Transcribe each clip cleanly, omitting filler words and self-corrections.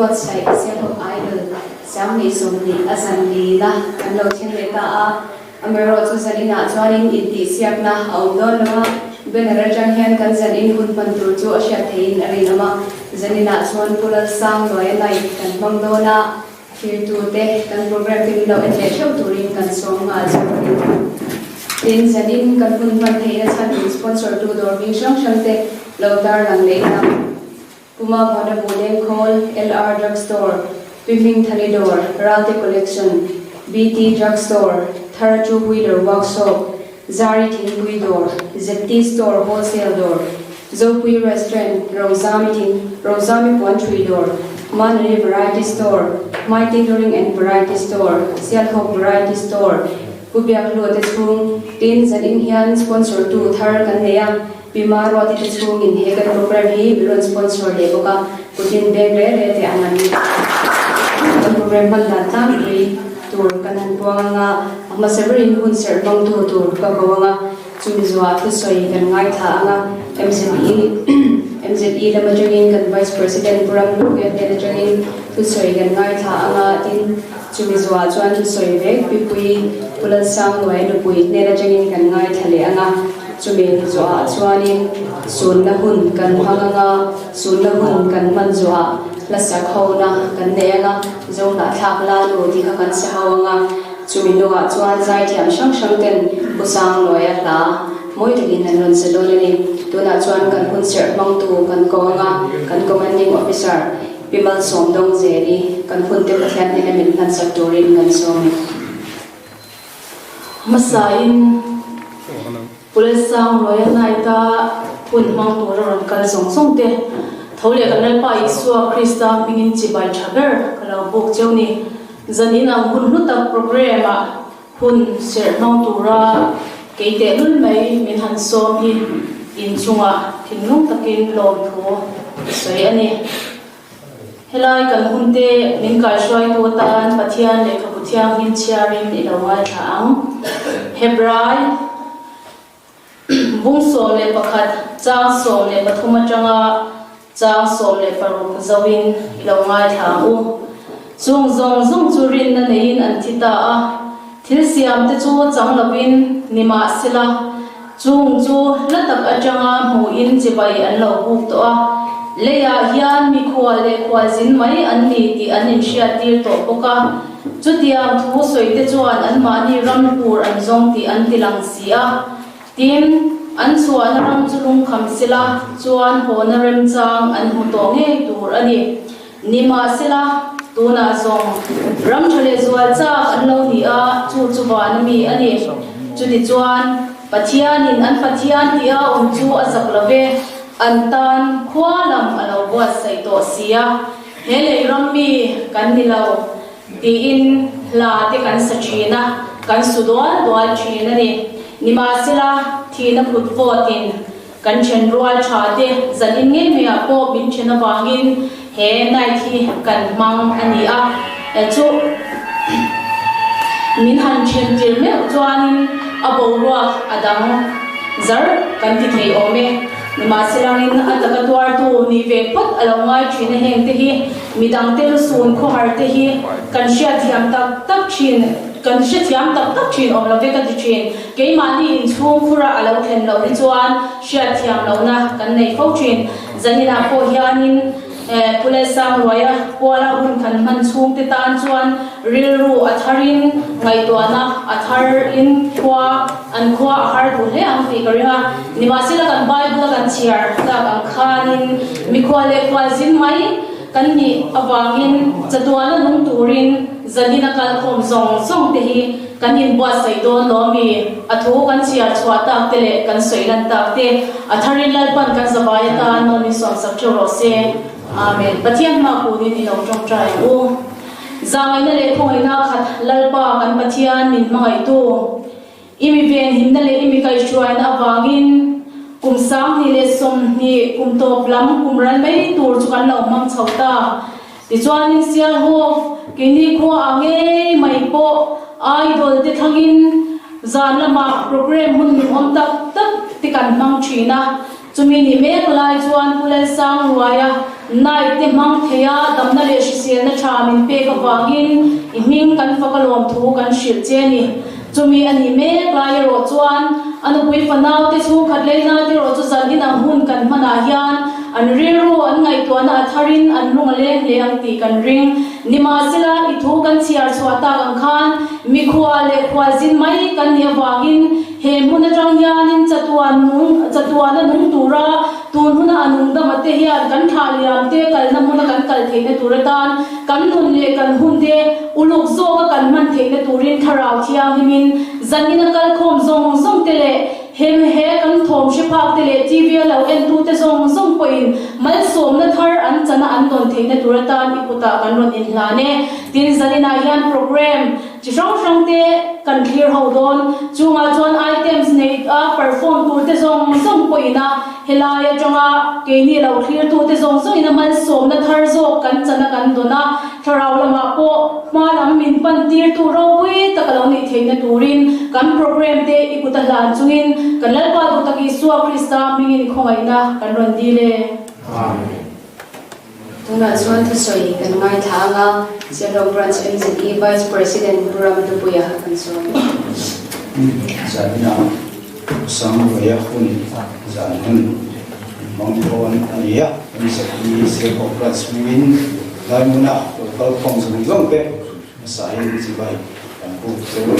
God say self idol samni somni asandi na kanlo chinle ka a amero chu zalina chuanin inti siakna audon lama benara jang hian kan zalin hun pantur chu asha thein ari lama zalina chuan pulal sang loi nai kan mangdona tu te kan program tin lo en le chau turin kan song ma chu tin zalin kan hun pan theina chan sponsor tu dor mi shang shang te lotar lang le na Puma Bada Bodeng Call, LR Drugstore, Pimping Thalidor, Rate Collection, BT Drugstore, Tharaju Wheeler Workshop, Zari Tingui Door, ZT Store Wholesale Door, Zopui Restaurant, Rosami Pantry Door, Manri Variety Store, My Tailoring and Variety Store, Sialhok Variety Store, Pubiak Lote Spoon, Tin Zalim Hian sponsor to Thar Kanea, Bima Roti Chung in Hagan program he will sponsor Devoka, Putin Begre, the Anani. The program Balatan tour Kanan Puanga, Masaverin Hunser, Long to Kagawanga, Chumizua, Tusoi, and Gaita, MZE, the Majangin, and Vice President Puram Luke, and the Jangin, Tusoi, and Gaita, in Chumizua, Juan Tusoi, Pipui, Pulan Sang, Wainupui, Neda Jangin, and Gaita Leana. Chumin zua chuanin sun na hun kan hanganga sun na hun kan man zua la sak hona kan neanga zo na thak la lo ti kha kan se hawanga chumin lo chuan zai thiam sang sang ten usang loya la moi takin an ron se dolani tuna chuan kan hun ser mang tu kan konga kan commanding officer Bimal Somdong Zeri kan hun te pathian ni min kan saktorin kan somi masain Police sang loya naita pun mang tu ron kal song song te thole kan nal pa iswa Krista pingin chibai thaber kala bok chewni zanina hun luta program a hun ser mang tu ra keite lul mai min han som hi in chunga thinglung takin lom tho soi ani helai kan hun te min kai swai to tan pathian le khabuthiang hin chiarin ilawai thang Hebrai Bung som le pakhat chang som le pathuma changa chang som le paru zawin ilongai tha u chung zong zong churin na nein an thita a thil siam te chu chang lovin nima sila chung chu latak atanga mu in chibai an lo buk to a leya hian mi khwal le khwalzin mai an ni ti an in shia tir to poka chutiam thu soite chuan an mani rampur an zong ti an tilang sia tim an chuan ram chulung kham sila chuan hona rem chang an huto nge tur ani nima sila tuna zong ram thale zual cha an lo ni a chu chuban mi ani chudi chuan pathianin an pathian tia chu azaklave an tan khwalam alo wa sai to sia hele ram mi kan nilo ti in la te kan sachina kan sudwal dwal china ni nima sila thina phutvotin kan chen rual chate zanin nge me a po bin chena wangin he nai thi kan mang ani a chu min han chen tir me chuanin abo ruak adang zar kan ti thei ome nima silangin ataka twar tu ni ve pot alongai china heng te hi midang tel sun kho har te hi kan shia thiam tak tak chin kan she thiam tak tak chin om love ka ti chin ke mani in chung khura alo thlen lo ri chuan shia thiam lo na kan nei fo chin zanina po hianin police sang roya pola hun kan man chung te tan chuan rilru atharin ngai to na athar in khwa an khwa har du le ang ti kariha niwasila kan bible kan chiar ta kan khanin mi khwale khwazin mai kan ni awangin chatuana nung turin zanina kal khom zong zong te hi kanin bwa sai don lo mi athu kan chiar chwa ta tele kan soilan ta te atharin lalpan kan zabaya ta no mi som sak choro se amen pathian ma ku ni lo tong trai u zangai na le khoi na khat lalpa kan pathian min mai tu imi ven hin na le imi kai chuai na awangin kum sang ni le som ni kum to plam kum ran mai tur chu kan lo mam chauta ti chuanin sial ho kini kho ange mai po idol te thangin zanlama program hun mi om tak tak ti kan mang china chumi ni mek lai chuan pulai sang ruaya nai te mang theya damna le shi na tha min pe ka wangin iming kan fakalom thu kan shil che ni chumi ani me klai ro chuan anu pui fanau te chu khat le na te ro chu zan in a hun kan mana hian an rinru an ngai to na atharin an runga le ang ti kan ring nima sila I thu kan chiar chhuata kan khan mi khwa le khwa zin mai kan ne wangin he mun atang yanin chatuan nung tura tun huna anung da mate hian kan thaliam te kal na mun kan kal theina turatan kan hun le kan hun de uluk zo ka kan man theina turin tharau thiam himin zanina kal khom zong te le hem he kan thom shi phak te le tv lo en tu te zong poin mal som na thar an chana an ton theina turatan ikuta kan ron in hlane tin zanina hian program chi rong te kan clear ho don chunga chon items nei a perform tu te zong poina helaya chonga ke ni lo clear tu te zong ina mal som na thar zo kan chana kan dona tharau lama po ma lam min pan tir tu ro pui takalo ni theina turin kan program te ikuta lan chungin kan lalpa tu taki suwa krista mingin khongaina kan ron dile amen tuna chuan thu soi kan ngai thanga Sierra branch MCE vice president Buram Dupuya kan so Zanina samaya hun zanun mongkon ania MCE Sierra branch min laimuna kal phong zong pe sai jibai kan bu zong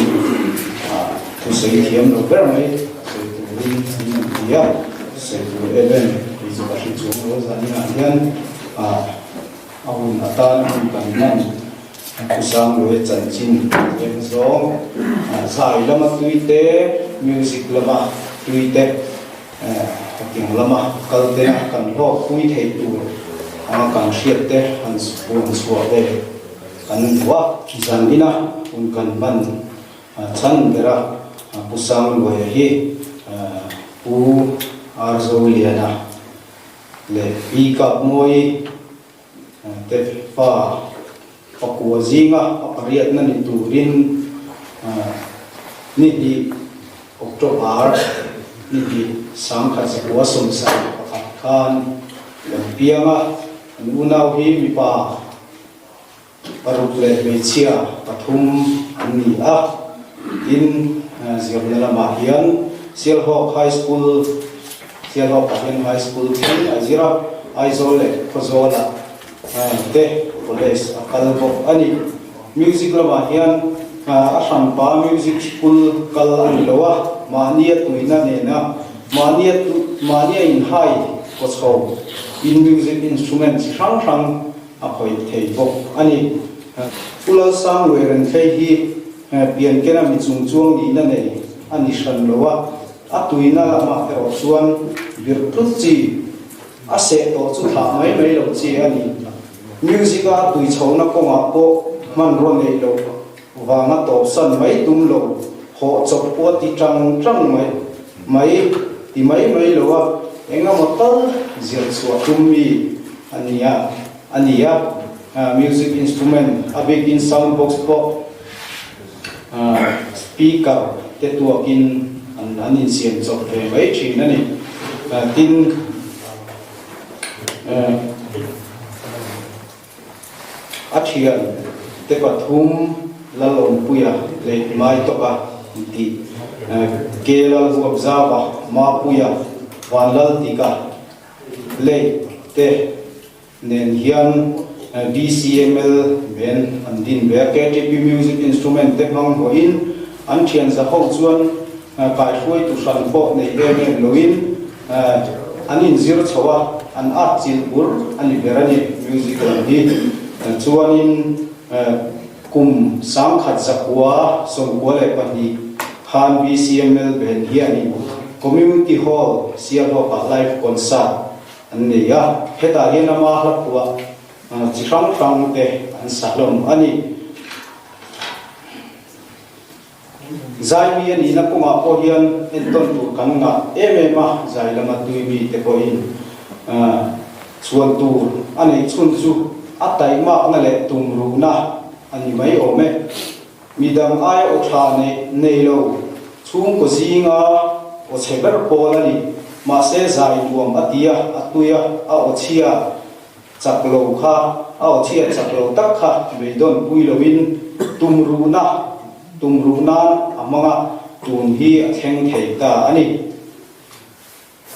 thu sei thiam no ber mai sei tu rin ya sei tu even is ba shi chu zanina hian ông là ta không cần nhận cuộc sống người chân chính em sống sai lắm tùy tế music lắm tùy tế tiếng lắm câu tế cần ho tùy thế tu cần siết tế cần buồn xóa tế cần quá dần đi na cũng cần bận chân để ra cuộc sống người hi u arzo liana le pi cặp môi te fa pakua zinga apariat na ni turin ni di October ni di sangkha sakwa somsa pakhat khan lampianga unau hi mi pa parukle mechia pathum ani a in ziamnala ma hian Silhok High School High School thi azira aizole khozola te college akalbo ani music lama hian ashampa music school kal ani lowa mania tuina nena mania in high kosko in music instrument sang apoi theibo ani pula sang weren thei hi pian kena mi chung ni na nei ani shan lowa atuina lama te chuan virtut chi ase to chu tha mai lo chi ani music a tui chhona konga po man ro nei lo wanga to san mai tum lo ho chok po ti tang mai lo wa enga motor zir chwa tum mi ania music instrument a big in sound box po speaker te tuakin an in siam chok te mai thin ani tin athian te pathum lalom puya le mai toka ti kelal huab zawa ma puya wanlal tika le te nen hian BCML ben andin be KTP music instrument te mang ho in an thian za ho chuan kai khoi tu san pho nei em loin anin zero chawa an art chil bur ani berani musical hi chuanin kum sang khat zakwa songwa le pani han BCML ben hi ani community hall Sierra live concert anne ya heta hi nama hlapwa chi sang te an salom ani zai mi ani na kunga po hian enton tu kanga emema zai lama tuimi te ko in chuan tu ani chun chu atai ma na le tumru na ani mai ome midang ai o tha nei lo chung ko zinga o cheber pol ani ma se zai duam atia atuya a o chia chak lo kha au thia chak lo tak kha me don pui lovin tumruna amanga tun hi atheng thei ta ani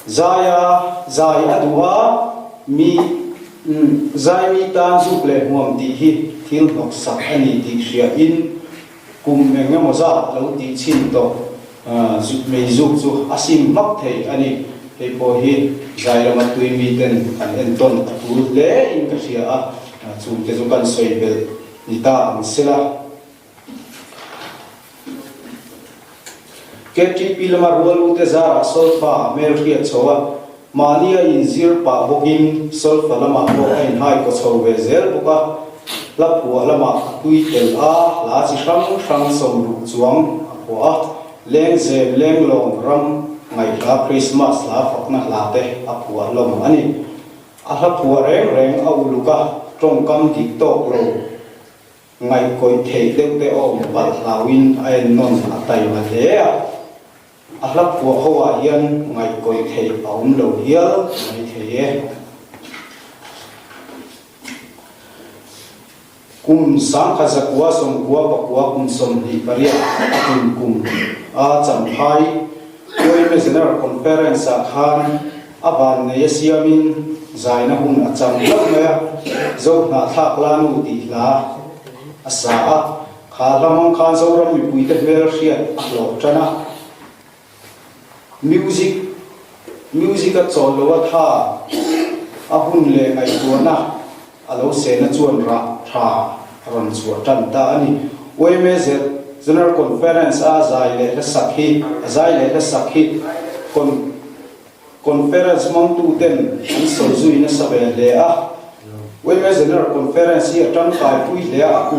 zai adua mi zai mi tan zu ple huam ti hi thil nok sak ani ti ria in kum me ngamo za lo ti chin to zu me zu asim mak thei ani hei po hi zai rama tui mi ten an en ton tu le in ka ria a chu te zu kan soi bel ni ta ang sela KTP lama rualu te zara solfa mer khia chowa mania inzir pa bokin solfa lama bo ain hai ko chowe zel boka lapu lama tui tel a la chi sang som ru chuang ko a leng ze leng long ram ngai la Christmas la fakna la te apu lom ani a lapu reng a uluka trong kam dik tok lo ngai koi thei te om bat lawin ain non atai ma le a hlap pu hawa hian ngai koi thei aum lo hial ngai thei kum sang kha zakwa som kwa pakwa kum som ni paria kum a cham phai koi me general conference a khan aban ne yasiamin zaina hun a cham lak me zo na thak lanu ti la asa a kha lamang khan zo ram mi pui te mer hriat a lo tana music a chol lo tha a hun le ngai tuana a lo se na chuan ra tha ron chu tan ta ani OMS general conference a zai le sakhi conference mong tu ten an so zui na sabe le a OMS general conference hi tan kai pui le a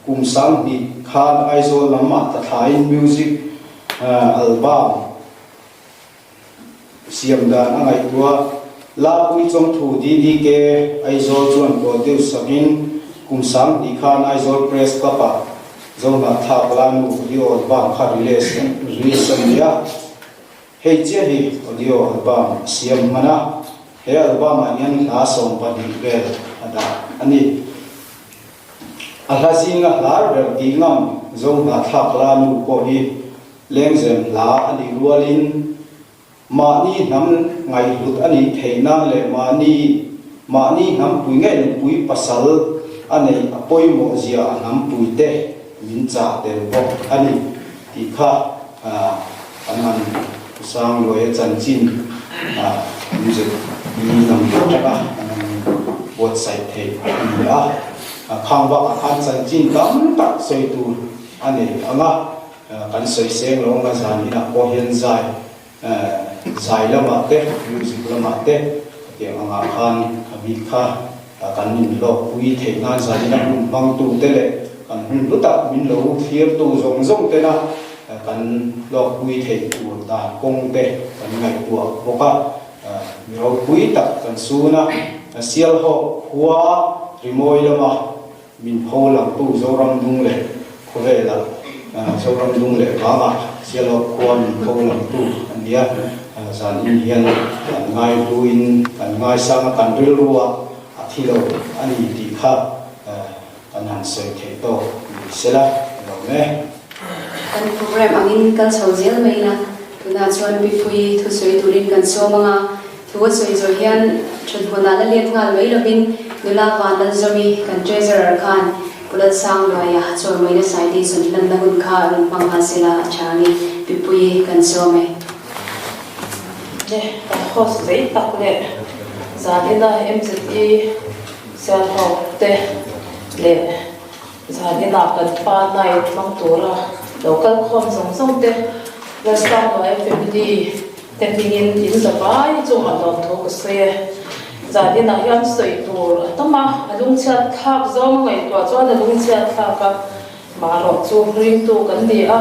kum sang ni khan aizo lama ta thain music album siam da angai tua la pui chong thu di ke aizo chuan ko teu sakin kum sang di khan aizo press papa zonga tha planu audio album kha release ya hei che hi audio album siam mana he album anian la som pa di ke ada ani alhazinga lar ber di ngam zonga tha planu ko hi lengzem la ani rualin mani nam ngai lut ani theina le mani nam pui ngai pui pasal ani apoi mo zia nam pui te min cha te bo ani ti kha anan sang loe chan chin music ni nam ta bot sai the ni a khang ba khan chan chin tam tak soi tu ani anga kan soi seng long ga zan ina ko hian zai zai lama te music lama te ke anga khan abi kha kan min lo pui the na zai na bang tu te le kan lu ta min lo thier tu zong te na kan lo pui the tu ta kong te kan ngai tu boka ro pui tak kan su na sial ho huwa rimoi lama min pho lam tu zo ram dung le khove la zo ram dung le ba ma sial ho huwa min pho lam tu ania zan in hian kan ngai luin kan ngai sang kan ril ruwa athilo ani ti kha kan han se the to sela lo me kan program angin kan sozel meina tuna chuan bi pui thu soi turin kan so manga thuwa soi zo hian thudhona la let ngal mai lovin nula wan dal zomi kan treasurer khan pulat sang loya chor meina saidi sun lan na gun kha rin pangha sela chani bi pui kan so me host zai takle zanina MZE sel te le zanina kan pa nai mang tura local khom song te la sang wa family te pingin in the bai chu ma lo thok se zanina yan soi tur tama alung chat khak zom ngai to chuan alung chat kha ka ma ro chu ring tu kan ni a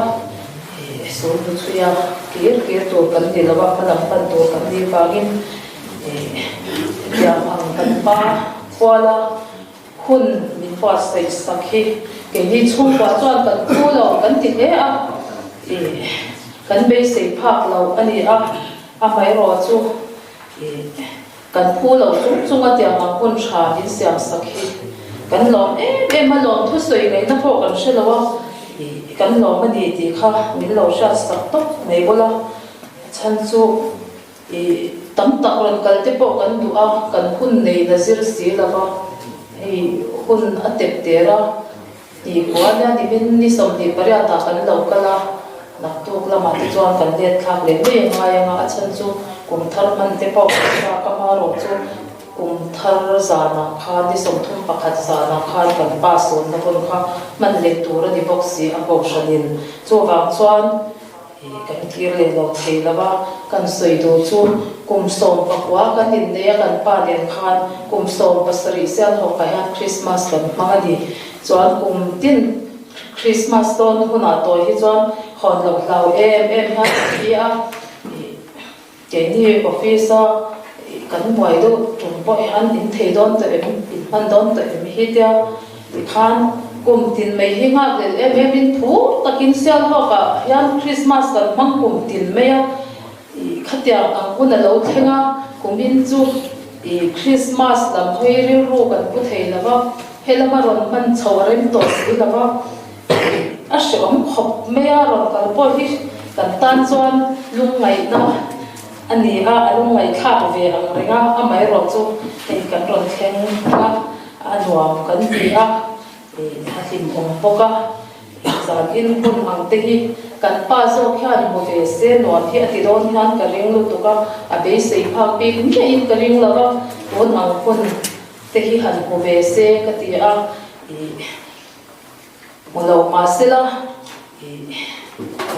so nu chuya kir to kan ni lawa phalam pan to kan ni bagin ya ang kan pa kwala hun min fa sai sakhi ke ni chung wa chuan kan tu lo kan ti he a kan be sei phak lo ani a mai ro chu kan phu lo chung atia ma kun tha in siam sakhi kan lom em ma lom thu soi ngai na pho kan she lawa kan lom ma di ti kha min lo sha sak tok nei bola chan chu tam tak ron kal te po kan du a kan hun nei na zir si lawa hun atep te ra kwa na di bin ni som di paria ta kan lo kala nak tu lama ti chuan kan let khak le me ngai nga chan chu kum thar man te po ka ma ro chu kum thar za na kha di som thum pakhat za na kha kan pa son na kon kha man le tur di box si a bo shanin chu wang chuan kan thir le lo thei lawa kan soi do chu kum som pakwa kan in ne kan pa len khan kum som pasari sel ho ka ya Christmas kan ma di chuan kum tin Christmas ton huna to hi chuan khon lo lau em ha hi a ke ni office kan moi do tum po han in thei don te em in han don te em hi tia khan kum tin mai hi nga le em in thu takin sial ho ka yan Christmas kan mang kum tin me a khatia ang kun lo thenga kum in chu Christmas lam hoi ri ru kan pu thei lawa helama ron man chawren to si lawa a shom khop me a ron kal po hi kan tan chuan lung ngai na ani a lung ngai kha ve ang renga a mai ro chu hei kan ron theng nga a nuam kan ti a halim om poka zan in hun ang te hi kan pa zo khian mo ve se no hi ati don hian ka ring lu tuka a be sei phak pi ne in ka ring lawa on ang hun te hi han mo ve se ka ti a mulo masila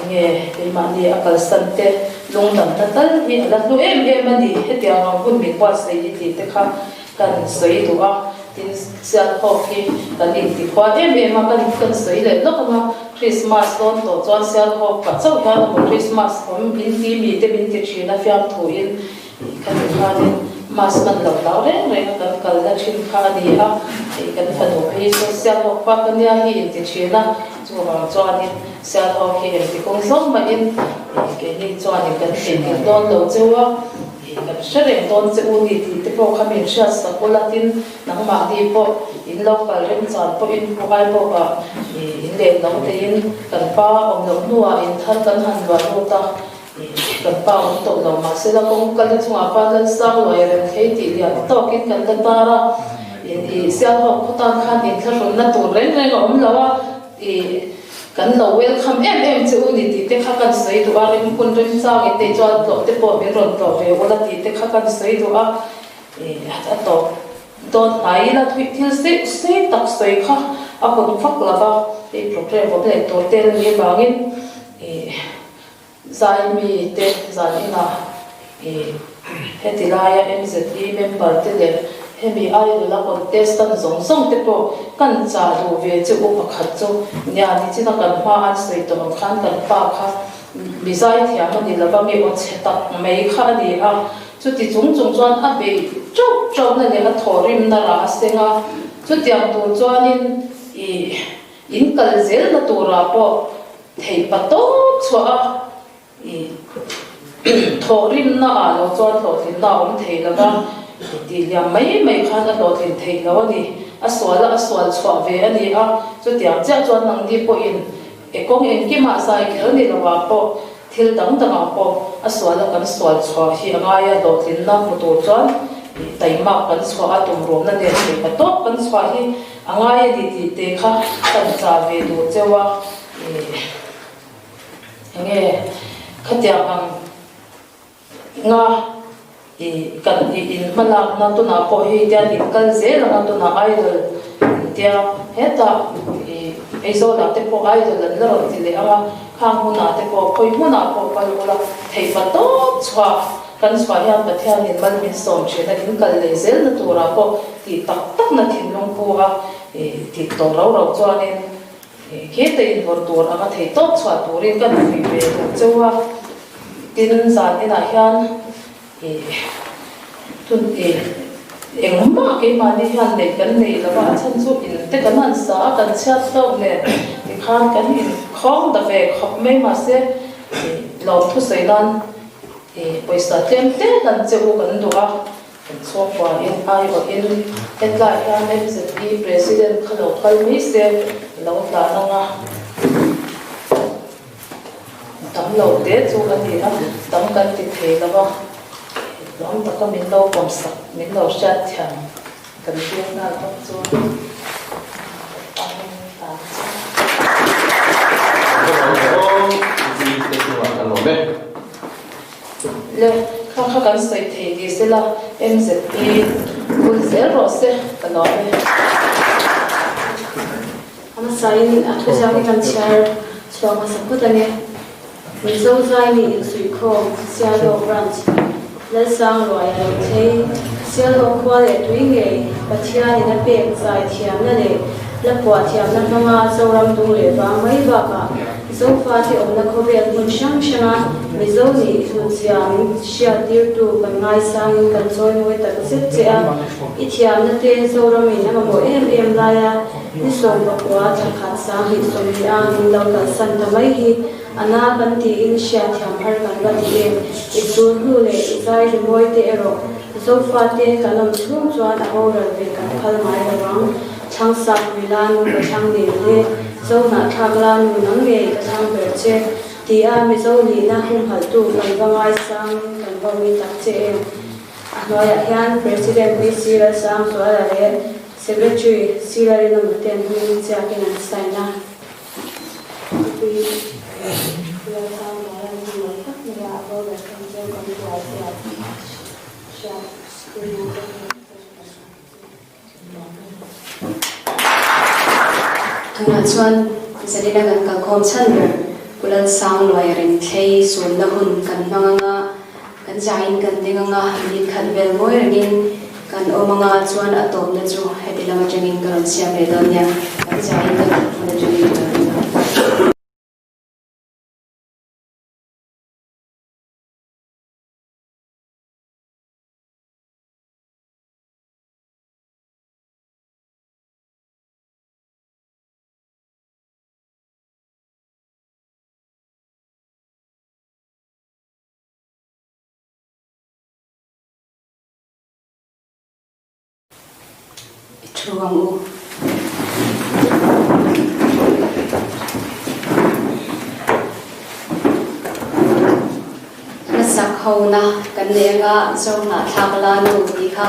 nge ke mani akal sante long dam tatal hi ala lu em ani hetia ngam kun mi kwa sei ti te kha kan sei tu a tin sia ho ki kan in ti kwa em kan sei le lo ka Christmas don to chuan sia ho ka chau ya mo Christmas om bin ti mi te bin ti china fiam thu in kan kha din mas man lo law re kan kal la chin kha ni a kan fa do hi so sia ho pa kan ya hi ti china chu wa chuan in sia ho ki ti kong song ma in ke ni chuan in kan tin don lo chewa kan shereng don che u ni ti te po khamin sha sa polatin nang ma di po in local rem chan po in po kai po ka in le lo te in kan pa om lo nuwa in thar kan han wa lo ta kan pa om to lo ma se la kong kal chunga pa lan sang lo rem thei ti lia to kin kan ta ra in sia ho khutan khan in thar na tur ren om lo wa kan lo welcome em che u ni ti te kha kan sei tu a rim kun rim sa ge te chuan to te po mi ron to ve ola ti te kha kan sei tu a a to don ai la thui thil se tak sei kha a ko phak la ba e program bo le to tel ni bangin zai mi te zanina hetilaya MZE member te le hemi ai la contest tan zong song te po kan cha do ve che u pakhat chu nya ni china kan ma an sei to khan kan pa kha mi zai thia ma ni la ba mi o che tak mai kha ni a chu ti chung chuan a be chop na le a thorim na ra senga chu tiang tu chuan in kal zel na tu ra po thei pa to chwa thorim na a lo chuan tho thin na om thei la ba ti liam mai khan a lo thin thei lo ni a swal chwa ve ani a chu tiang cha chuan nang di po in ekong en ki ma sai khel ni lo wa po thil dang dang a po a swal chwa hi anga ya lo thin na mu to chuan tai ma kan chwa a tum rom na ne ni pa to kan chwa hi anga ya di te kha kan cha ve do chewa nge khatia ang nga kan in malak na to na po hi dia in kal zel na to na idol dia heta ezo la te po idol la ro ti le ama khang hu na te po khoi hu na po pa lo thei pa to chwa kan chwa ya pa thia ni man min som che na in kal le zel na to ra po ti tak na thin long pu ha ti to ro chwa ne ke te in vor tur ama thei to chwa turin kan hui be chewa tin zan ina hian tun engma ke mani han le kan nei lawa chan chu in te kan an sa kan chat to ne ti khan kan in khong da ve khop mai ma se lo thu sei lan poisa tem te kan che u kan do a so qua in ai or in lại ra em sẽ đi president khalo khal mi se lo ta na nga tam lo te chu kan ti na tam kan ti the la ba lam ta ka min lo pom sa min lo sha thiam kan ti na ko chu le kha kan sai the ge se la em se ti kun zel ro se kan lo le ama sain a thu ja kan char chwa ma sa pu ta ne mi zo zai mi in sui kho sia lo branch le sang lo ya lo thei sia lo kwa le tui nge pathia ni na pe zai thiam na le la kwa thiam na nga zo ram tu le ba mai ba ka zo fa ti om na kho be mun shang shanga mi zo ni thu chiang sia tir tu kan ngai sang kan choi noi ta ka set che a I thiam na te zo ram mi na mo em la ya ni som ba kwa cha khat sa hi som ni a ni lo ka san ta mai hi ana ban ti in sia thiam har kan ba ti em I tu hu le I zai ri moi te ero zo fa te kalam thum chuan a ho ra ve kan khal mai ra wang chang sak milan ba chang ni le zo na thak la nu nang nge ka chang ber che ti a mi zo ni na hum hal tu kan ba ngai sang kan ba mi tak che em Noya hian president ni sira sang so ala le secretary sira ri number 10 ni cha ke nan sai na Tuna chuan zadina kan ka khom chan ber kulal sang loi rin thei sun na hun kan manga kan jain kan dinga ni khat bel moi rin kan omanga chuan atom na chu hetilama jangin kan siam le don ya kan jain kan na jangin kan Truang u nasak ho na kan le nga zo na thakala nu ti kha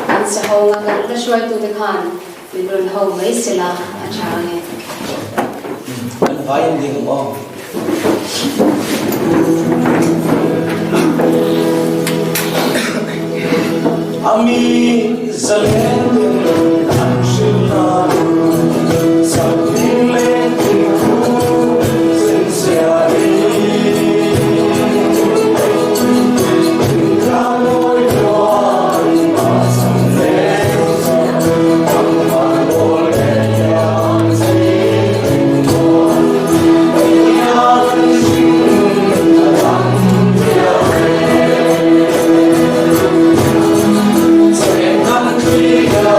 kan sa ho nga kan la shwai tu de khan min ron ho mai sila a cha nge Anh phải em đi không? Ami zalendin anshila sakile tu sinsiari ramoy doan pasamne amor yang Yeah.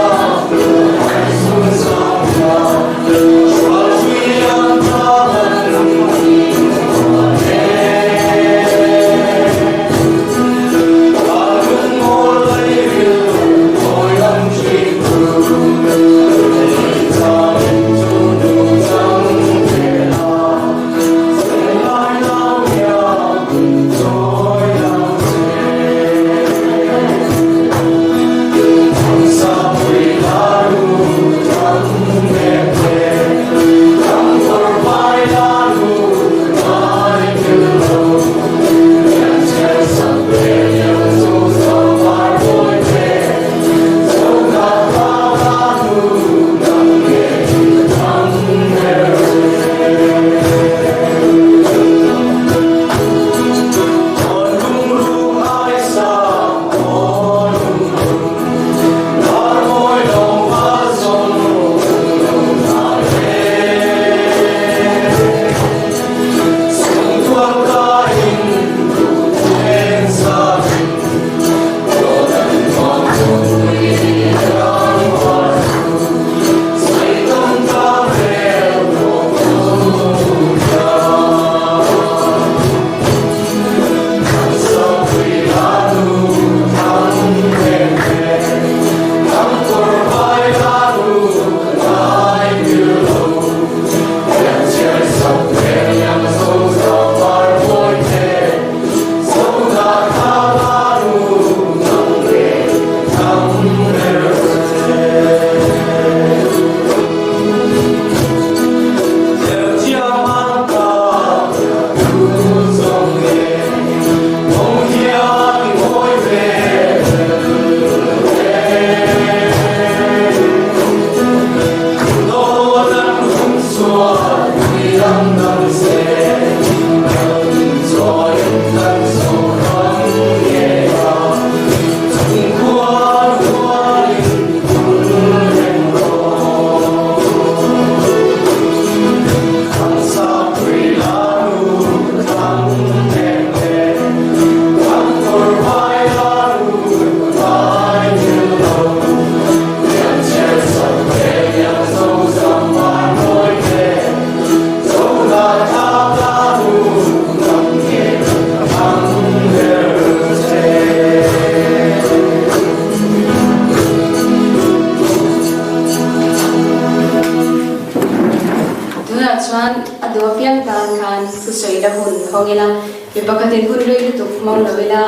mi pakatin hun rei tu mang lawila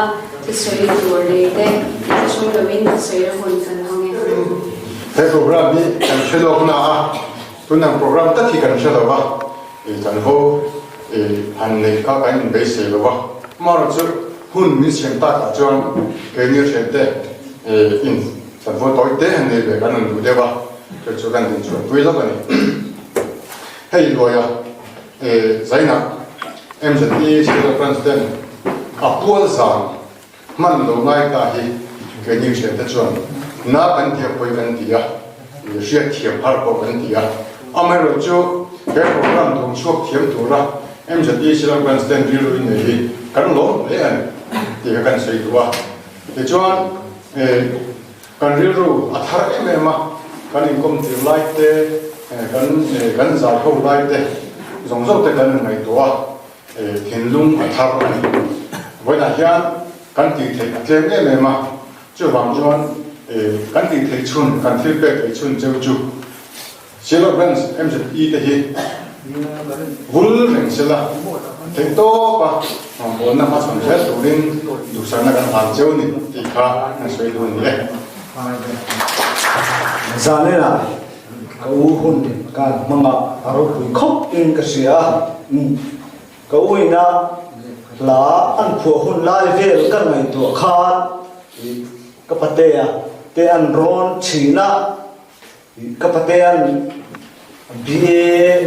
tu soi tu rei te tu soi lawin tu soi hun kan hange Thế program đi cần chế độ nào tôi làm program tất thì cần chế độ vào cần hô hành này các cái mình bế xế vào mà rồi chứ hun mình xem ta cả cho cái như xem thế in cần hô tối tế hành này về cái năng đủ vào cái chỗ cần định chuẩn vui lắm này hay rồi giải nạp em sẽ đi chế độ president tua rằng man lâu nay cả hi cái như xem thế chuẩn na kan thiệp với kan tia riết thiệp har có kan tia amai rồi cho cái program đồng chuộc thiệp thủ ra em sẽ đi Sri Lanka stand đi rồi này kan lo lấy anh thì kan xây tua để cho kan đi rồi athar em mà kan income thì lại thế kan giải hậu lại thế giống giống thế kan này tua thiên lung athar này với là hiện kan thì thế em mà chưa bằng cho kan ti thei chun kan feedback thei chun cheu chu selo friends em se i te hi vul reng sela thei to pa bon na ma chon he turin du sana kan han cheu ni ti kha na soi du ni le zane na u hun kan manga aro pui khop in ka sia ka uina la an phu hun lai vel kan ngai to khan ka patea te an ron china kapatean bie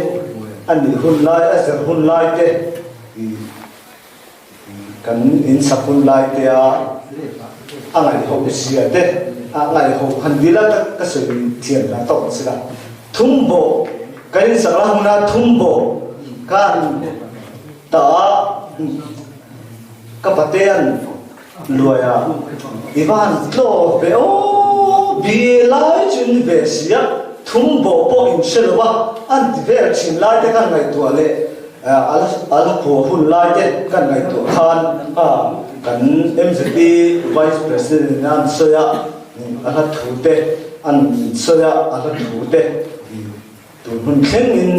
ani hun lai asar hun lai te kan in sapun lai te a angai ho sia te angai ho handila ka soi thian la to sila thumbo kan sala huna thumbo kan ta kapatean loya ivan lo be o bi lai chun be sia thumbo po in selwa an ti ver chin lai te kan ngai to le ala po hun lai te kan ngai to khan kan MCP vice president nan soya ala thu te an soya ala thu te tu hun khen in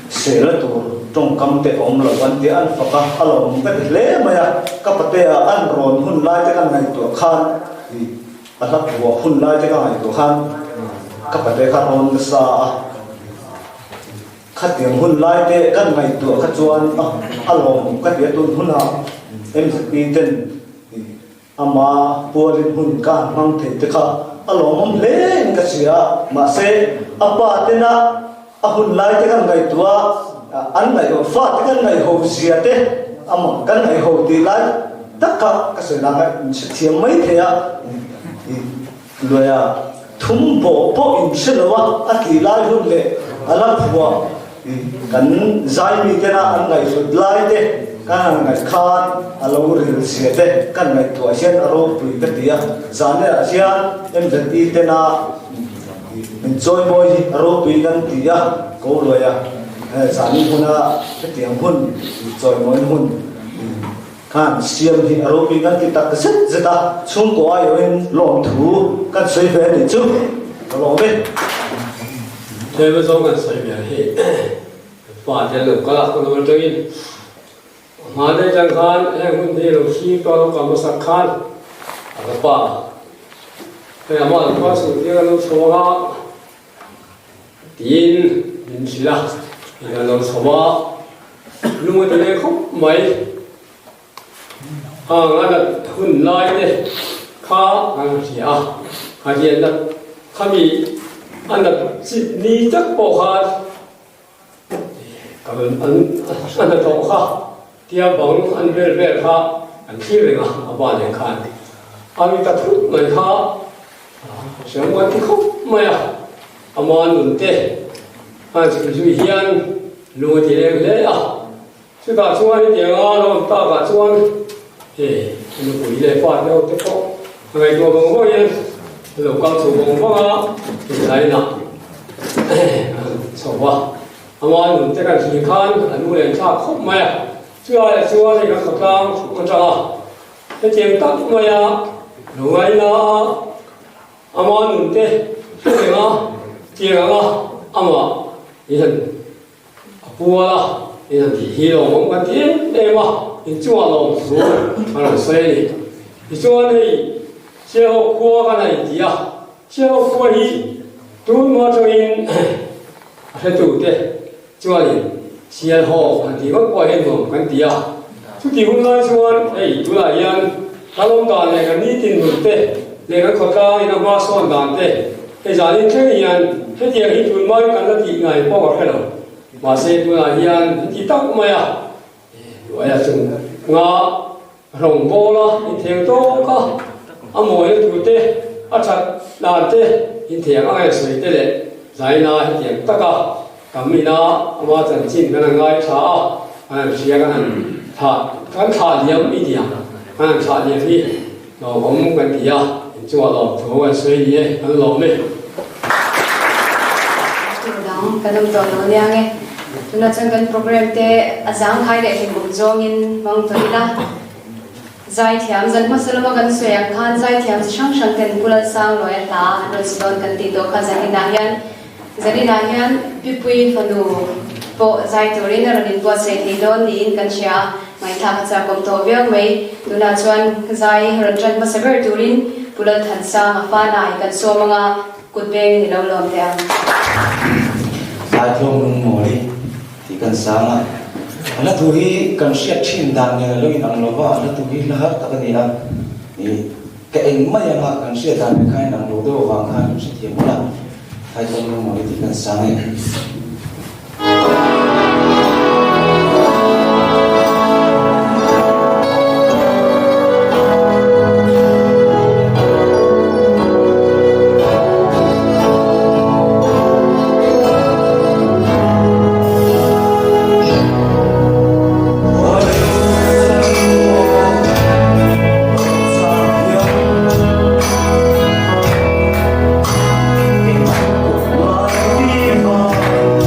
sela to trong kam te om lo wan te an faka alom pe le maya kapate an ron hun lai te kan ngai to khan ala po hun lai te kan ngai to khan kapate ka ron sa khatiang hun lai te kan ngai to kha chuan alom ka te tun hun ha MCP ten ama polin hun kan mang the te kha alom le ka sia ma se apa te na ahun lai te kan ngai to an ngai ho fa te kan ngai ho sia te ama kan ngai ho ti lai takka ka se na ka thiam mai the ya loya thumbo po in selwa ati lai hun le ala phwa kan zai mi te na an ngai so lai te kan ngai khan alo ril sia te kan ngai to asian aro pui ka tia zane asian MZT te na enjoy boy aro pui kan tia ko loya zani huna ka tiang hun enjoy boy hun kan siam hi aro pui kan ti tak set zeta chung ko ayo in long thu kan soi ve ni chu lo ve thế bây giờ mình xây nhà thì phát triển được các con người chơi mà đây chẳng hạn em cũng đi được khi to nó còn một sắc khăn ở ba thế mà có sự kia nó số ha tiền mình chỉ là nó số ba lúc mà tôi không mấy ngay là hun lai đấy khá anh chỉ khá tiền đó khá bị anh là đi chắc bỏ khá cảm ơn anh là tổ khá thì bằng anh về khá anh khi về ngã bạn này khá anh ta thúc mình khá sáng quan thì không mày anh muốn thế anh chỉ duy hiền luôn thì lấy chứ cả chúng anh tiếng nó ta cả chúng anh nó quỷ lệ phát nhau thế có ngàyตัวbằng bao nhiêu lúc cao thủ bằng bao thì lại nè xong quá anh muốn thế cái gì khan anh muốn làm sao không mày chưa thì nó sập lang con trâu cái chuyện tắc mày lúc ấy là anh muốn thế cái gì chuyện anh mà ý là bùa là ý là thì hiểu không có tiếng em 嘛，你做老鼠，完了所以你做那最后过个那一啊，最后过一都嘛就因还都的，做你最后反正我过去弄反正啊，就地方来说，都来样，他弄到那个你定弄的，那个国家那马算单的，家人这样，这点一顿买干了地爱包个开了。mà xe tôi là hiền thì tóc mày à gọi là chừng ngã rồng bò lo thì theo đó có mỗi cái chủ đề chặt làm thế thì theo anh suy thế đấy giải na thì tất cả cảm mi na mà chân chính cái ngay trả anh suy cái anh thà liếm ít điểm anh thà liếm đi nó cũng quan điểm cho nó thấu cái suy nghĩ anh lo mấy cái đồng tổ nó nha nghe chúng ta trong cái program te azang hai để hình bụng zong in mong tới là giải thiam dân mà sớm mà gần xuôi khan giải thiam sang sang ten pula sang nói ta rồi sẽ đón cần tít đó khan dân đi nahian pipui phanu po giải tổ lên rồi đến bữa sẽ thì đón đi cần chia mai tham gia công tổ việc mấy chúng ta chọn giải rồi chân mà sẽ về turin pula thành sang pha này cần số mga cột beng thì lâu lắm thế sai thong nung mồi thì cần sáng à là tu hi cần siết chim đàn nhà lối nắng lova là tu hi là hết tất cả này thì cái anh mấy anh cần siết đàn khai nắng lova đồ vàng khai cũng sẽ thiệt mất là sai thong nung mồi thì cần sáng này Hãy subscribe cho kênh Ghiền Mì Gõ để không bỏ lỡ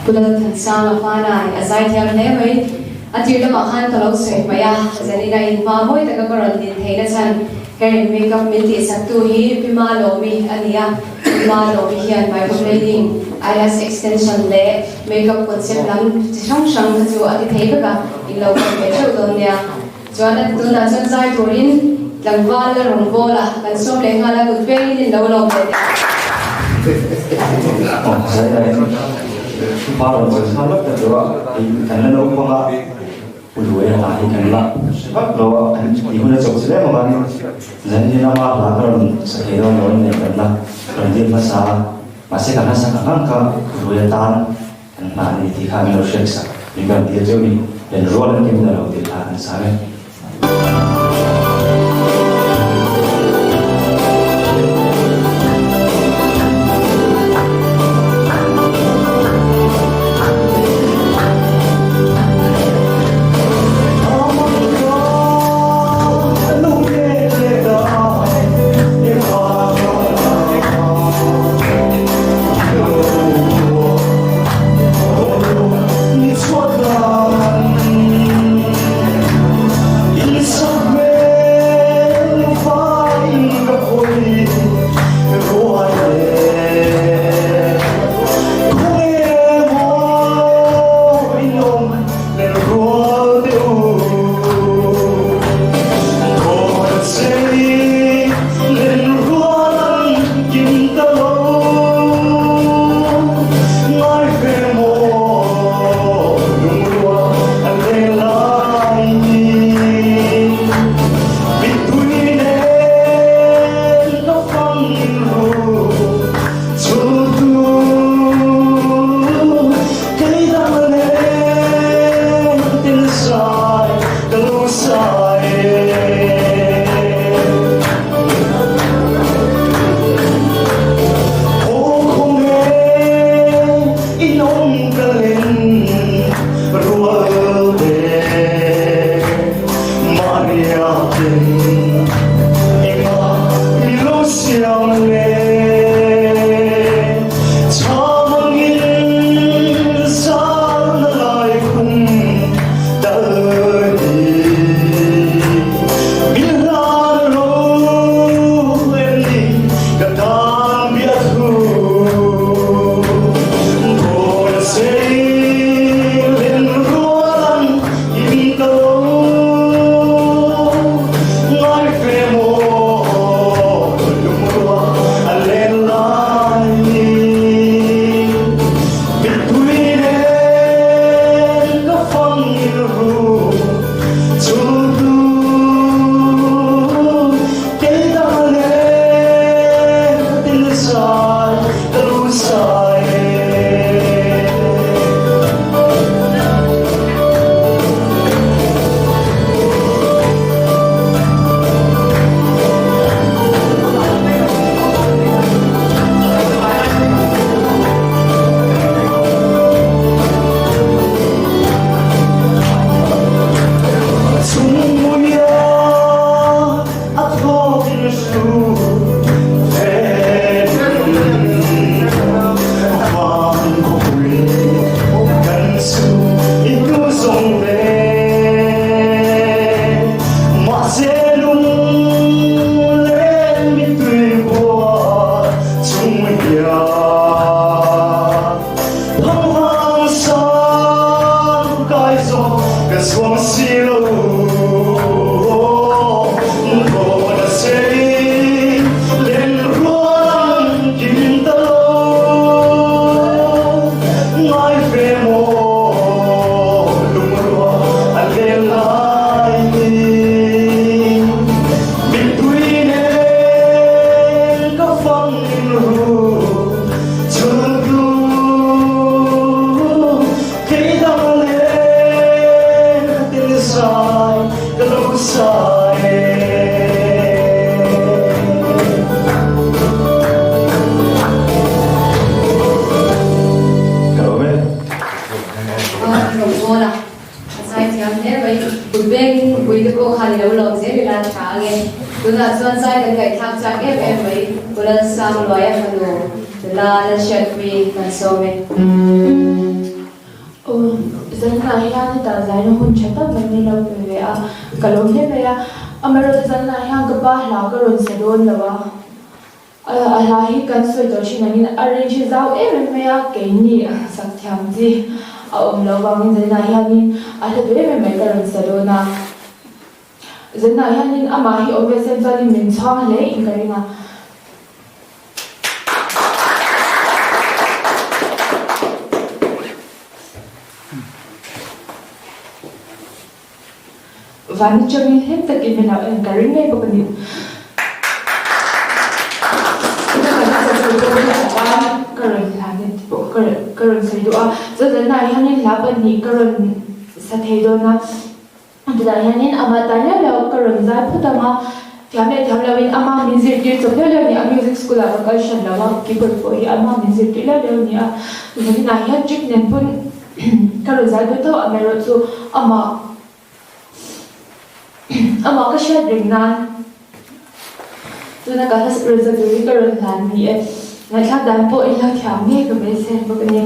Pula thằng sang pha này azai thiam thế mấy atir lo mahan tolo soi maya zani na in pa moi ta ka ron din theina chan hair makeup milti satu hi pima lomi ania pima lomi hian microblading eyelash extension le makeup concept lam chang chang chu ati thei ba in lo ka me chau don nia chuan tu na chan zai turin langwal la rongbola kan som le ngala gut pe in lo lo me Para bersahabat kedua, karena lo pernah udah ya lagi karena sebab lo ibu dah coba sudah mengenai jadi nama laporan sekitar lo ini karena kerja masa masih karena sekarang kan udah tahan karena ini kami lo seksa dengan dia jauh ni dan ruang yang kita lo tahan sana. Sang loya manu, la la shat mi kan so me. dân này ha ta giải nó hôn chết tất mình lâu về à cả lối thế về à mà rồi dân này ha cái ba là cái rồi sẽ đồn là ba là hi cần soi đó chỉ là arrange giao em à cái gì sắc thiam gì lâu vào mình dân này ha nhìn là đối với mấy cái rồi sẽ đồn à dân này ha nhìn mà hi ở bên xem gia đình mình cho lấy cái này và nó cho mình hết tất cả mình nào cái riêng này của mình kita kan sesuatu yang keren hanya keren sedua jadi naik hanya lapan ni keren sathaido na jadi hanya amatanya law keren zai putama tiamnya lawin ama music tu sebenarnya ni music school apa kalshan lawa keyboard poi ama music tu law ni jadi naik jik nen pun keren zai betul amero tu ama cái share ring nan tu na ka has resolution ka ron lan ni na thak dan po ila thiam nge ka me sen ba ni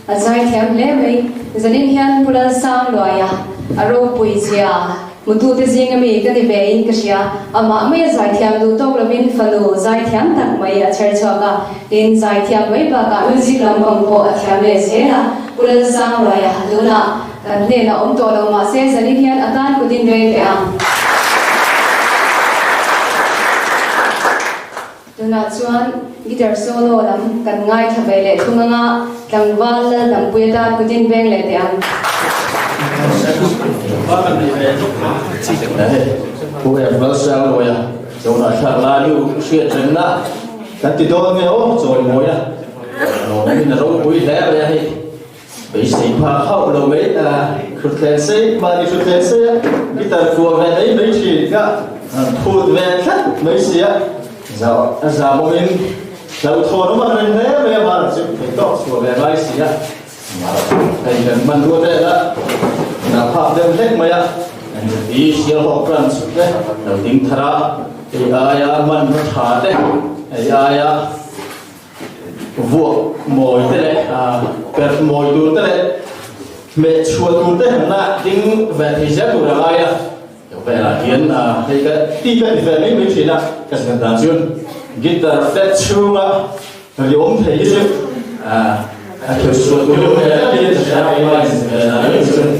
azai thiam le mai zanin hian pulal sang loaya aro puizia mutu te zingami ka ni vein ka sia ama mai zai thiam du tok lovin fanu zai thiam tak mai a chher chawka in zai thiam mai ba ka music lam pang pho a thiam le sela pulal sang loaya duna kan ne na om to lo ma se zanin hian atan kudin ve te ang duna chuan guitar solo lam kan ngai thabai le thunganga tlangwal lam puya kudin beng le te ang cô em vẫn sang rồi à chỗ nào khác là điều chuyện chân đó các tỷ đô nghe ô rồi ngồi à rồi mình là đâu quý lẽ vậy hay bị sĩ phá khâu đầu mấy là thực hiện xây mà đi thực hiện xây cái tờ phù về đấy mấy chỉ cả thu về khác mấy gì á giờ một mình đầu thua nó mà lên thế bây giờ mà chỉ phải tốt phù về mấy gì á mà thầy cần mình đua thế đó là phạm đem hết mấy á ý siêu họcran sụt đấy đầu tiếng thara thì ai mình thả đấy ai vua mồi thế đấy bẹt mồi tuôn thế đấy mẹ chua tuôn thế là tiếng về thì sẽ tụi là ai về là hiến hay cái tí về mấy chuyện là cái sự đàn chuyên guitar tết chung rồi ốm thấy chứ kiểu chua tuôn thế đấy thì sẽ ai là mấy chuyện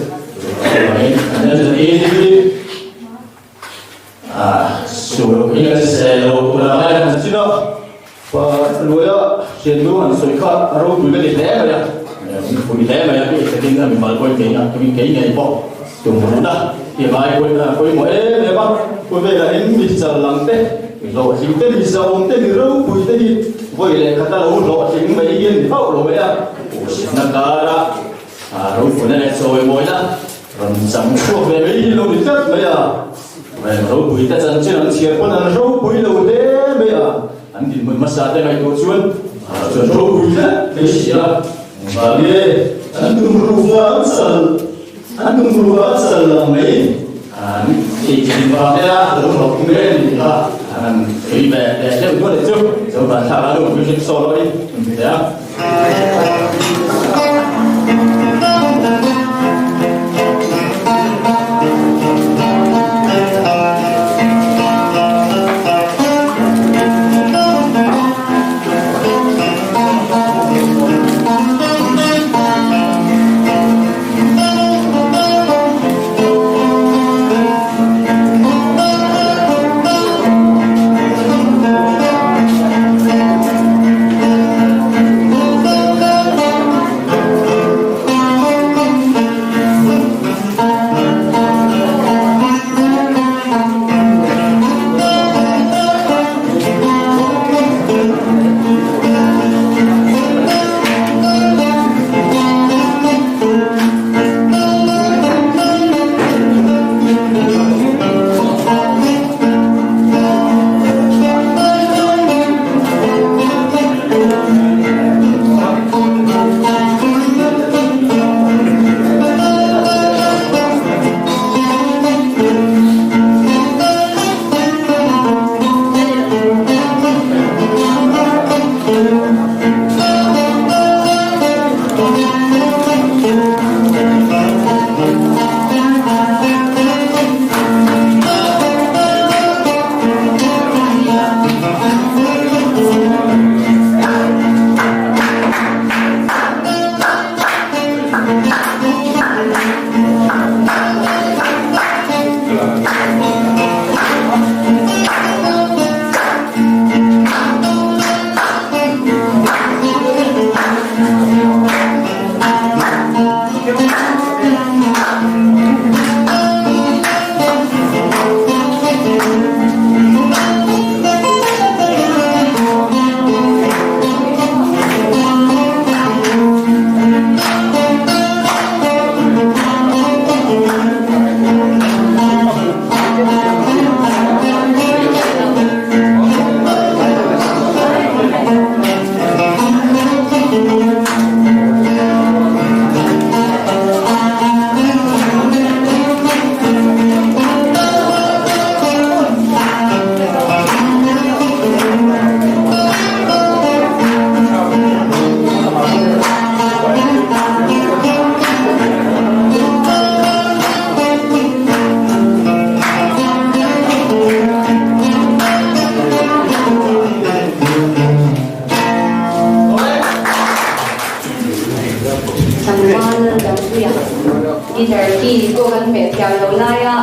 so ini saya lakukan ada cina, luar jendu an soika aru juga di daerah ya, di daerah ya kita tinggal di Malpoi kami kayaknya ipo, cuma dia mai koi mau dia bang, koi bela ini bisa lantai, lo kita bisa lantai di rumah, koi tadi, koi le kata lo sini mai ingin di bawah lo ya, negara, aru punya soal mau ya. Rằng suốt về mấy lâu thì chất bây giờ về rau bụi ta chân trên ăn xiết con ăn rau bụi lâu thế bây giờ anh thì mình massage thế này tôi chuyên rau bụi thế cái gì à và đi anh đừng rùa sần là mấy anh chỉ vào đây là đúng rồi cũng nên là anh phải về để cho nó để trước rồi bạn thả ra được cái gì sau đó đi thế Tangwan dan tuya guitar ki ko kan me tia lo la ya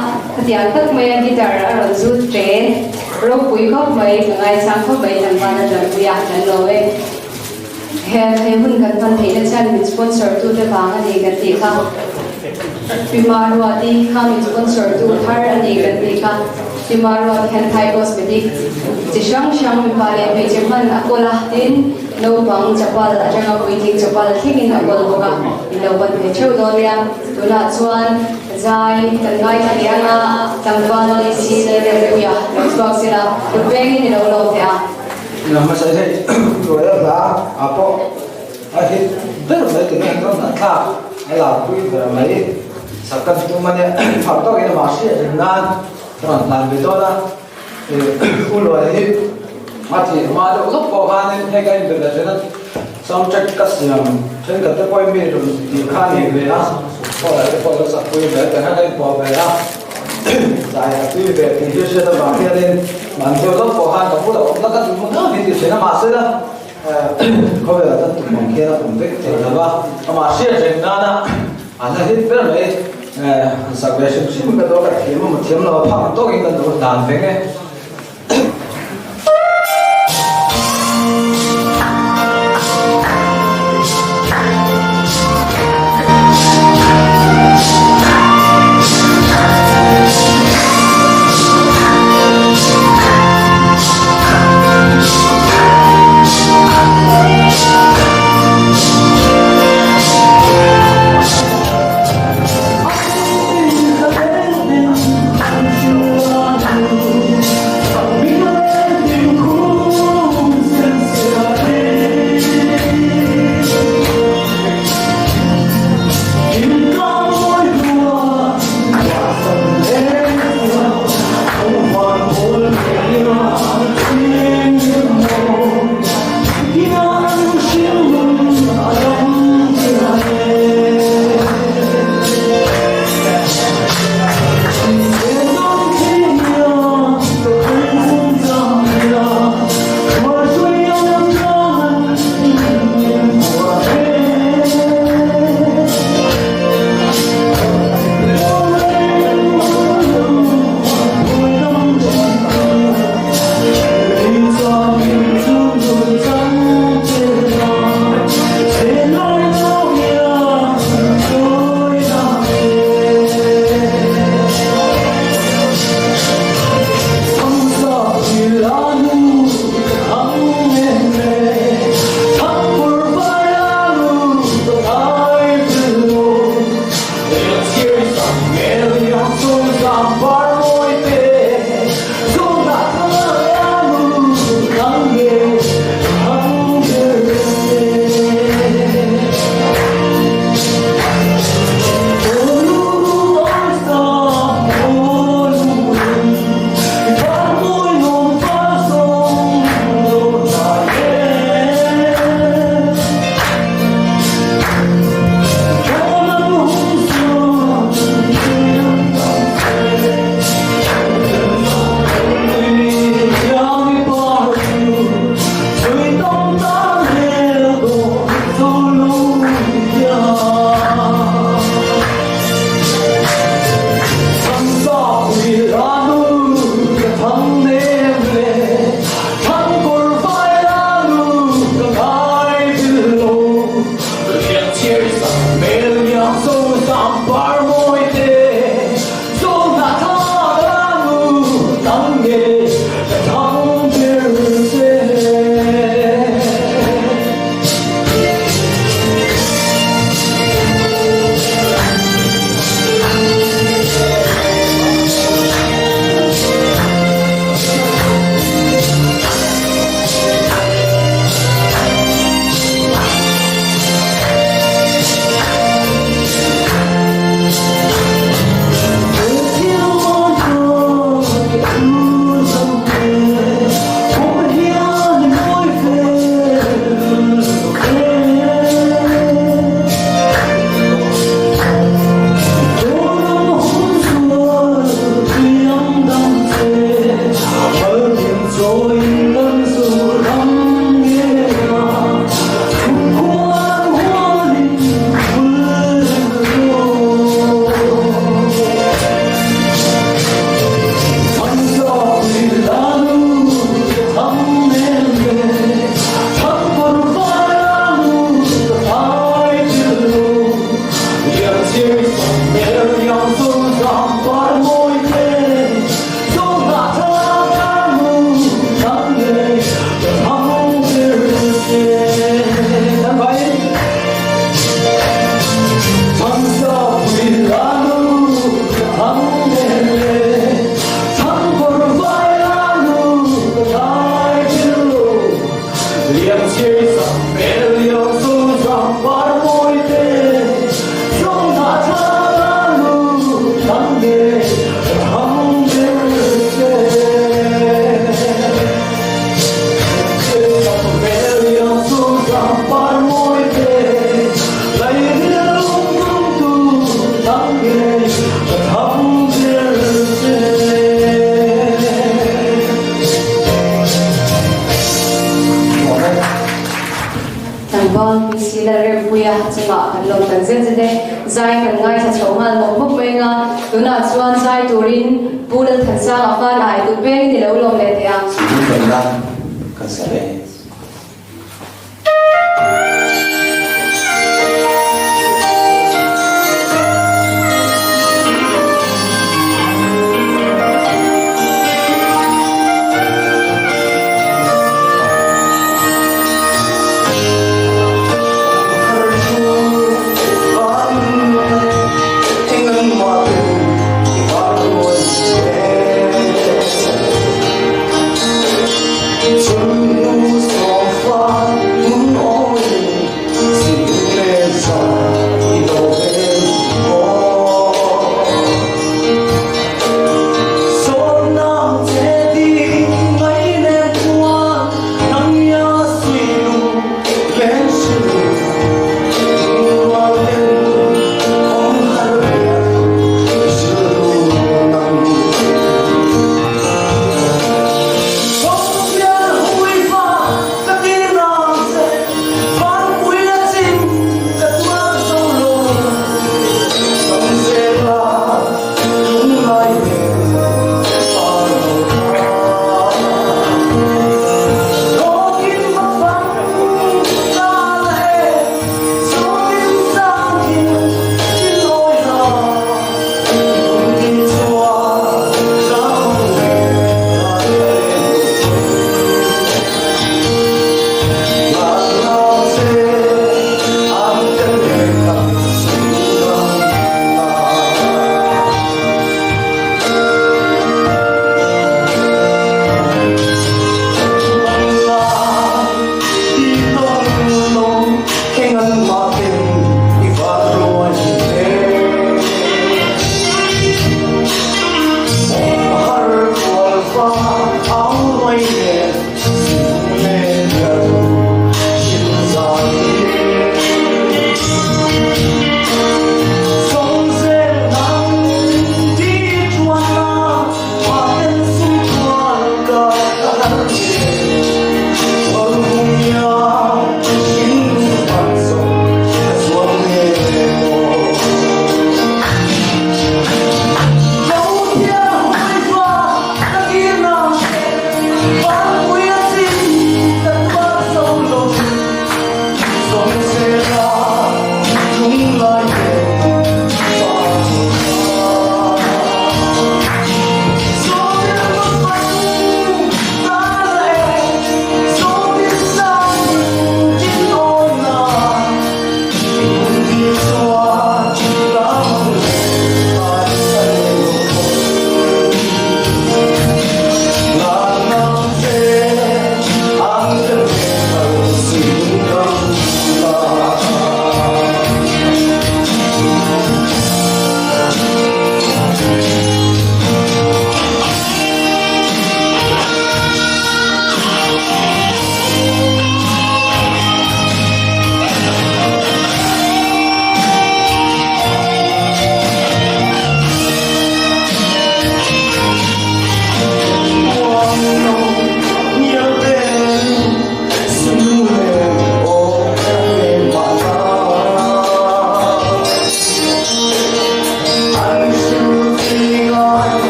tia tak me guitar a ro zu tre ro pui khop mai ngai sang khop mai tangwan dan tuya dan lo we he hun kan pan thei na chan min sponsor tu de bang ani kan ti kha Pimarwa ti kha min sponsor tu thar ani kan ti kha Pimarwa hen thai cosmetic chi shang shang mi pa le pe che man akola tin no bang chapal atanga waiting chapal thingin akol boka ilo ban pe cheu do ria tuna chuan zai kan ngai thanianga tangwan le si le le ya xbox sila peng ni lo te a Nama saya Royal lah apa akhir terus dengan tu nak ala kui beramai sakan tu mana faktor ini masih dengan orang nan betul lah ulur ini mati malu tu pohan ini hegai berjalan soundtrack kasiam jen kata poin betul di kali belah pola sakui betul hegai pola belah saya tu betul dia sudah bahagian mantu tu pohan tu pula orang tak tu mana ni dia masih lah kau berada tu mungkin lah untuk terjebak masih jenana anak itu bermain sebagai sumber kedua kerjanya macam mana apa tu kita tu dan pengen Zai kan ngai sa chongan mong mok mai nga tuna chuan zai turin pulal thansa nga fan ai tu pen ni lo lom le tia Sibu Fernand Casares.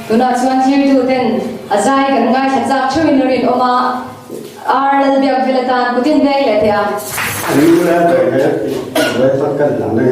tuna chuan thir tu ten azai kan ngai thachak thuin rin oma ar biak velatan putin dei le tia Ini lah saya fakkan lana.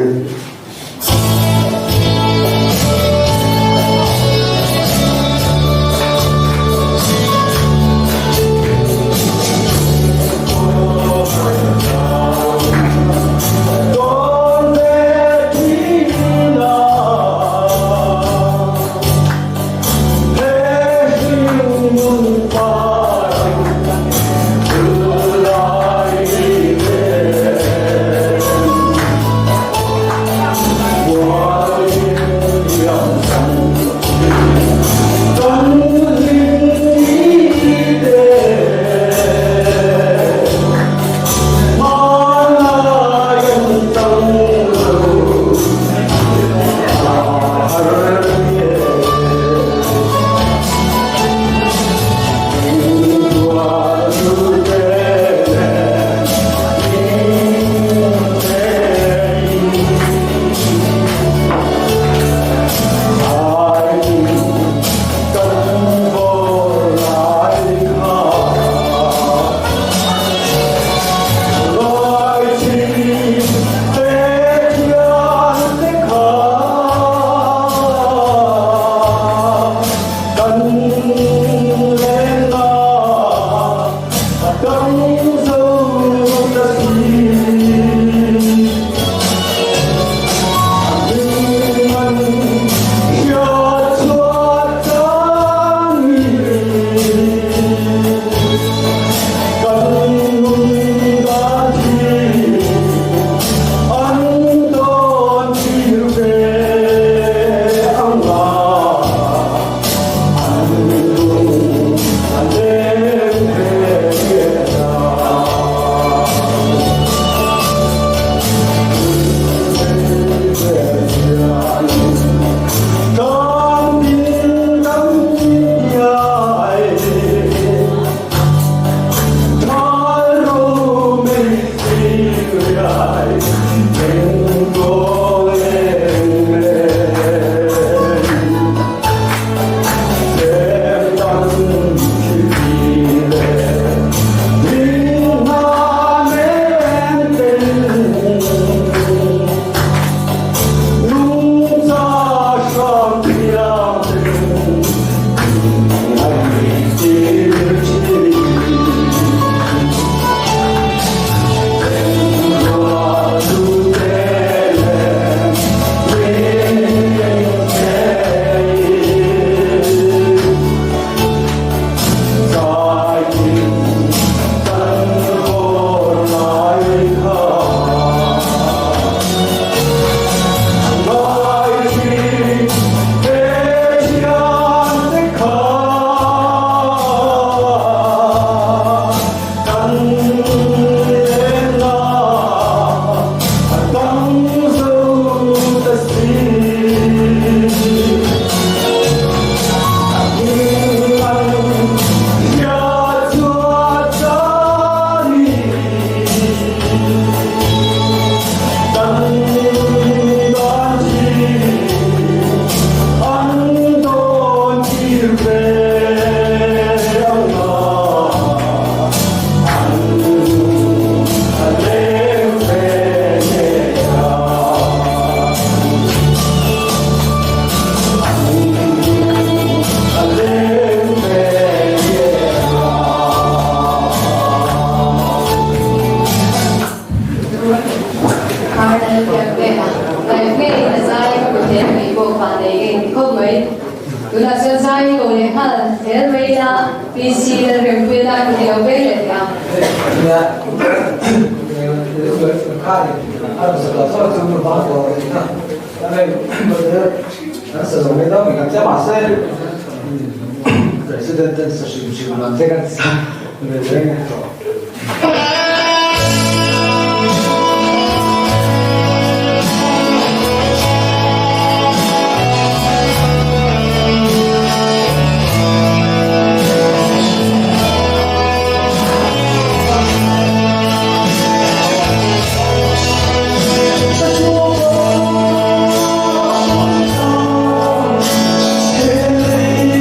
Hey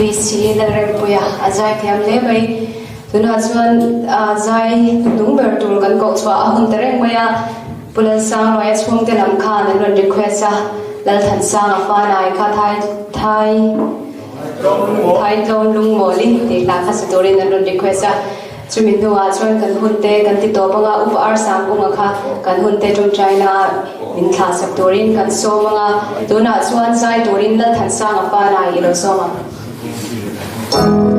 BC na rempuya azai thiam le bai tuna chuan zai dung ber tur kan ko chwa ahun tereng maya pulan sang loya chung te lam kha na ron request a lal than sang a fa nai kha thai lon lung moli te la kha story na ron request a chumin nuwa chuan kan hunte kan ti to banga upar sang bunga kha kan hunte tong china min kha saktorin kan so manga tuna chuan zai turin lal than sang a fa nai ilo soma Yeah.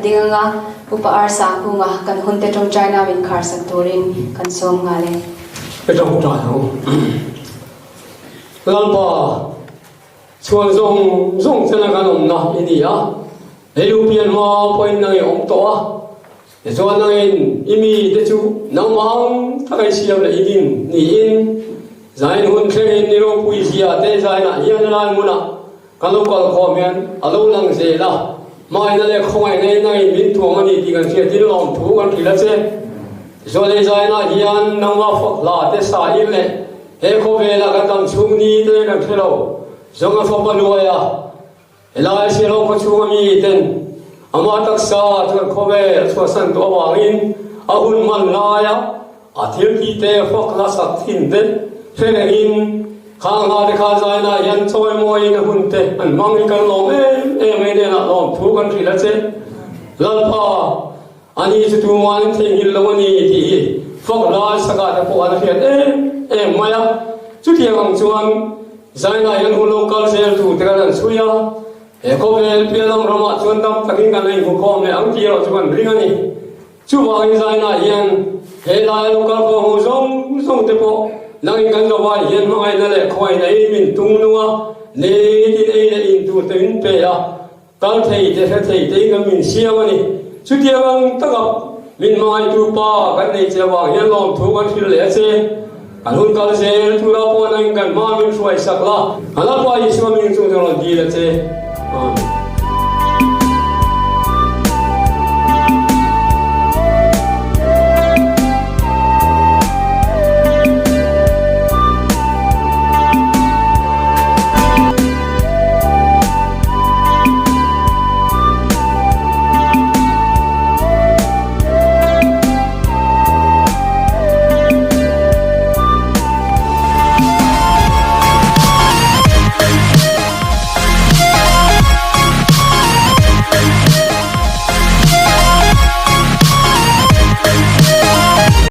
dinga upa arsa kunga kan hunte trong China min khar sak turin kan som ngale cái trong trại không làm bà chuan zong chân là cái ông nào đi à lấy lưu biên mà point này ông to để cho này imi để chú nấu mắm thay xiêm là in ni in giải hun khen in ni lo pui xia để giải na hiền là muốn à cái lúc còn khó miền à lâu lăng gì là mai này không ai này mình thua mà đi cái chuyện đi lòng thua cái gì là thế rồi đây giải na hiền nấu mà phật là để sai in này để có về là cái tâm trung ni để cái thế đâu rồi cái phật bao nhiêu à lại sẽ lo có chung mi tên ama taksa thur khobe so san to wangin ahun man laya athil ki te phok la sak thin de fein khang na de kha zai na yan choi moi na hun te an mang kan lom e de na lom thu kan ri la che lal pa ani chu tu man the hil lo ni ti phok la saka ta ko an fiat e maya chu ti ang chuan zai na yan hun local sel tu te kan suya eko vel pelam roma chuan tam takin kan nei khom le ang ti ro chuan ring ani chu wa in zai na hian he lai local ko hu zong te po nang kan lo wa hian ma ai na le khoi nei min tung nuwa ne ti ei le in tu te in pe ya kal thei te ngam min siam ani chu ti ang ta ga min ma ai tu pa kan nei che wa hian lom thu kan thil le che kanun kal se tu ra po nang kan ma min suai sak la ala pa yi suam min chung jong di le che